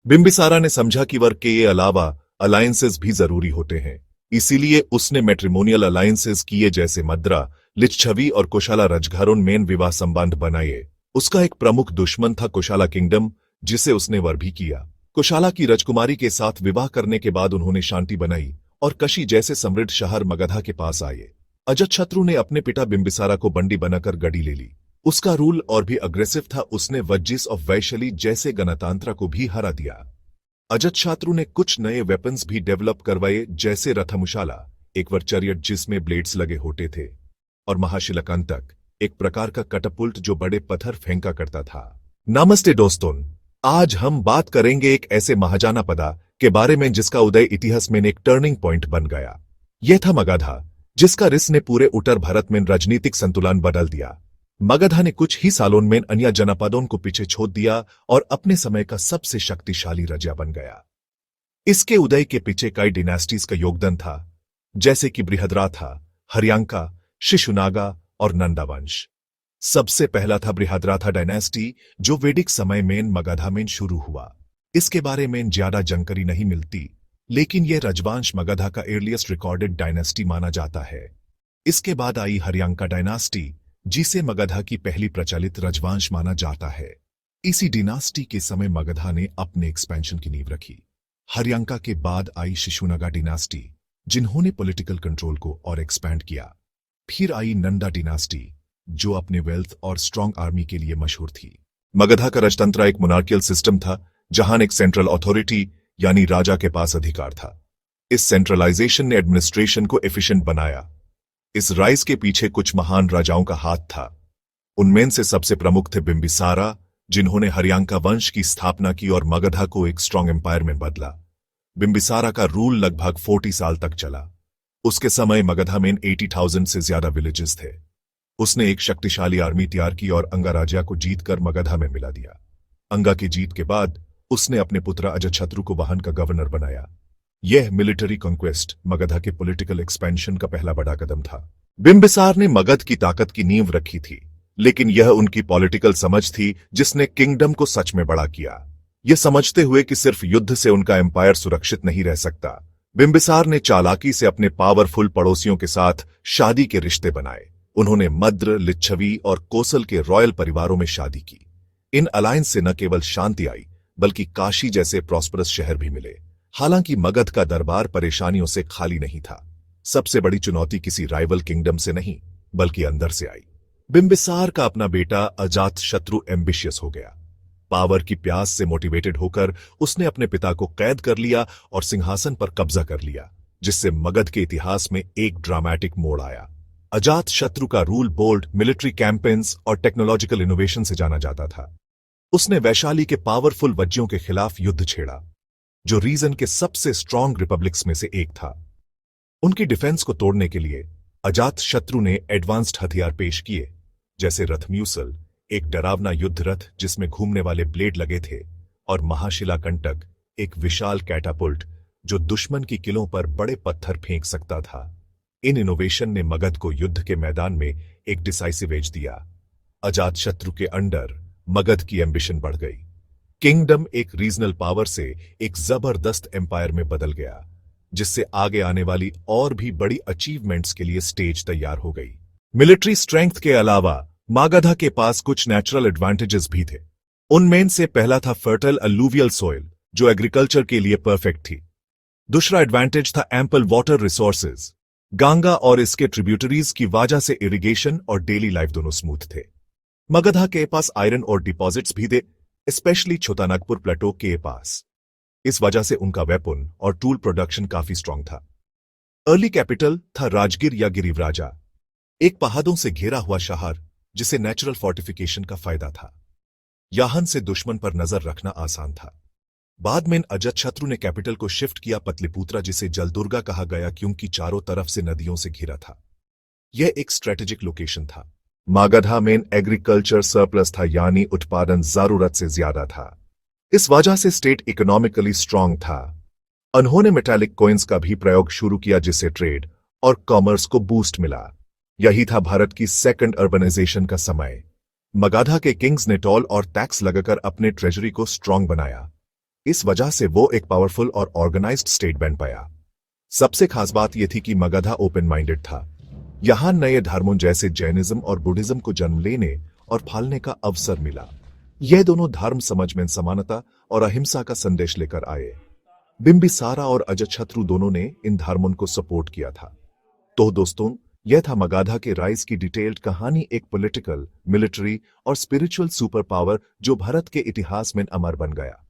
बिम्बिसारा ने समझा कि वर्क के अलावा अलायंसेस भी जरूरी होते हैं। इसीलिए उसने मैट्रिमोनियल अलायंसेस किए, जैसे मद्रा, लिच्छवी और कुशाला रजघरों में विवाह संबंध बनाए। उसका एक प्रमुख दुश्मन था कुशाला किंगडम, जिसे उसने वर भी किया। कुशाला की राजकुमारी के साथ विवाह करने के बाद उन्होंने शांति बनाई और कशी जैसे समृद्ध शहर मगधा के पास आए। अजातशत्रु ने अपने पिता बिम्बिसारा को बंदी बनाकर गड़ी ले ली। उसका रूल और भी अग्रेसिव था। उसने वज्जिस ऑफ वैशाली जैसे गणतंत्र को भी हरा दिया। अजातशत्रु ने कुछ नए वेपन्स भी डेवलप करवाए, जैसे रथमुशाला, एक वरचरियट जिसमें ब्लेड्स लगे होते थे, और महाशिलाकंटक, एक प्रकार का कटपुल्ट जो बड़े पत्थर फेंका करता था। नमस्ते दोस्तों, आज हम बात करेंगे एक ऐसे महाजानापदा के बारे में जिसका उदय इतिहास में एक टर्निंग पॉइंट बन गया। यह था मगधा, जिसका रिस ने पूरे उत्तर भारत में राजनीतिक संतुलन बदल दिया। मगधा ने कुछ ही सालों में अन्य जनपदों को पीछे छोड़ दिया और अपने समय का सबसे शक्तिशाली राज्य बन गया। इसके उदय के पीछे कई डिनास्टीज का योगदान था, जैसे कि बृहद्रथा, हर्यंका, शिशुनागा और नंदावंश। सबसे पहला था बृहद्रथा डायनेस्टी, जो वैदिक समय में मगधा में शुरू हुआ। इसके बारे में ज्यादा जानकारी नहीं मिलती, लेकिन यह राजवंश मगधा का अर्लीस्ट रिकॉर्डेड डायनेस्टी माना जाता है। इसके बाद आई हर्यंका डायनेस्टी, जिसे मगधा की पहली प्रचलित राजवंश माना जाता है। इसी डिनास्टी के समय मगधा ने अपने एक्सपेंशन की नींव रखी। हर्यंका के बाद आई शिशुनागा डिनास्टी, जिन्होंने पॉलिटिकल कंट्रोल को और एक्सपैंड किया। फिर आई नंदा डिनास्टी, जो अपने वेल्थ और स्ट्रॉन्ग आर्मी के लिए मशहूर थी। मगधा का राजतंत्र एक मोनार्कियल सिस्टम था, जहां एक सेंट्रल अथॉरिटी यानी राजा के पास अधिकार था। इस सेंट्रलाइजेशन ने एडमिनिस्ट्रेशन को एफिशिएंट बनाया। इस राइज के पीछे कुछ महान राजाओं का हाथ था। उनमें से सबसे प्रमुख थे बिम्बिसारा, जिन्होंने हर्यंका वंश की स्थापना की और मगधा को एक स्ट्रॉन्ग एम्पायर में बदला। बिम्बिसारा का रूल लगभग 40 साल तक चला। उसके समय मगधा में 80,000 से ज्यादा विलेजेस थे। उसने एक शक्तिशाली आर्मी तैयार की और अंगा राजा को जीतकर मगधा में मिला दिया। अंगा की जीत के बाद उसने अपने पुत्र अजातशत्रु को वहां का गवर्नर बनाया। यह मिलिट्री कॉन्क्वेस्ट मगधा के पॉलिटिकल एक्सपेंशन का पहला बड़ा कदम था। बिम्बिसार ने मगध की ताकत की नींव रखी थी, लेकिन यह उनकी पॉलिटिकल समझ थी जिसने किंगडम को सच में बड़ा किया। यह समझते हुए कि सिर्फ युद्ध से उनका एम्पायर सुरक्षित नहीं रह सकता, बिम्बिसार ने चालाकी से अपने पावरफुल पड़ोसियों के साथ शादी के रिश्ते बनाए। उन्होंने मद्र, लिच्छवी और कोसल के रॉयल परिवारों में शादी की। इन अलायंस से न केवल शांति आई, बल्कि काशी जैसे प्रॉस्परस शहर भी मिले। हालांकि मगध का दरबार परेशानियों से खाली नहीं था। सबसे बड़ी चुनौती किसी राइवल किंगडम से नहीं, बल्कि अंदर से आई। बिम्बिसार का अपना बेटा अजातशत्रु एम्बिशियस हो गया। पावर की प्यास से मोटिवेटेड होकर उसने अपने पिता को कैद कर लिया और सिंहासन पर कब्जा कर लिया, जिससे मगध के इतिहास में एक ड्रामेटिक मोड़ आया। अजातशत्रु का रूल बोल्ड मिलिट्री कैंपेन्स और टेक्नोलॉजिकल इनोवेशन से जाना जाता था। उसने वैशाली के पावरफुल वज्जियों के खिलाफ युद्ध छेड़ा, जो रीजन के सबसे स्ट्रॉन्ग रिपब्लिक्स में से एक था। उनकी डिफेंस को तोड़ने के लिए अजातशत्रु ने एडवांस्ड हथियार पेश किए, जैसे रथम्यूसल, एक डरावना युद्ध रथ जिसमें घूमने वाले ब्लेड लगे थे, और महाशिलाकंटक, एक विशाल कैटापुल्ट जो दुश्मन की किलों पर बड़े पत्थर फेंक सकता था। इन इनोवेशन ने मगध को युद्ध के मैदान में एक डिसाइसिव एज दिया। अजातशत्रु के अंडर मगध की एम्बिशन बढ़ गई। किंगडम एक रीजनल पावर से एक जबरदस्त एम्पायर में बदल गया, जिससे आगे आने वाली और भी बड़ी अचीवमेंट्स के लिए स्टेज तैयार हो गई। मिलिट्री स्ट्रेंथ के अलावा मगधा के पास कुछ नेचुरल एडवांटेजेस भी थे। उनमें से पहला था फर्टाइल अलूवियल सॉइल, जो एग्रीकल्चर के लिए परफेक्ट थी। दूसरा एडवांटेज था एम्पल वाटर रिसोर्सेज। गंगा और इसके ट्रिब्यूटरीज की वजह से इरिगेशन और डेली लाइफ दोनों स्मूथ थे। मगधा के पास आयरन और डिपॉजिट्स भी थे, स्पेशली छोटानागपुर प्लेटो के पास। इस वजह से उनका वेपन और टूल प्रोडक्शन काफी स्ट्रांग था। अर्ली कैपिटल था राजगिर या गिरिवराजा, एक पहाड़ों से घिरा हुआ शहर जिसे नेचुरल फोर्टिफिकेशन का फायदा था। यहां से दुश्मन पर नजर रखना आसान था। बाद में अजातशत्रु ने कैपिटल को शिफ्ट किया पतलीपुत्रा, जिसे जलदुर्गा कहा गया क्योंकि चारों तरफ से नदियों से घिरा था। यह एक स्ट्रेटेजिक लोकेशन था। मगधा में एग्रीकल्चर सरप्लस था, यानी उत्पादन जरूरत से ज्यादा था। इस वजह से स्टेट इकोनॉमिकली स्ट्रांग था। उन्होंने मेटालिक कॉइन्स का भी प्रयोग शुरू किया, जिससे ट्रेड और कॉमर्स को बूस्ट मिला। यही था भारत की सेकंड अर्बनाइजेशन का समय। मगधा के किंग्स ने टोल और टैक्स लगाकर अपने ट्रेजरी को स्ट्रांग बनाया। इस वजह से वो एक पावरफुल और ऑर्गेनाइज्ड स्टेट बन पाया। सबसे खास बात यह थी कि मगधा ओपन माइंडेड था। यहां नए धर्मों जैसे जैनिज्म और बुद्धिज्म को जन्म लेने और फैलने का अवसर मिला। यह दोनों धर्म समझ में समानता और अहिंसा का संदेश लेकर आए। बिंबिसारा और अजातशत्रु दोनों ने इन धर्मों को सपोर्ट किया था। तो दोस्तों, यह था मगधा के राइज की डिटेल्ड कहानी, एक पॉलिटिकल, मिलिट्री और स्पिरिचुअल सुपर पावर जो भारत के इतिहास में अमर बन गया।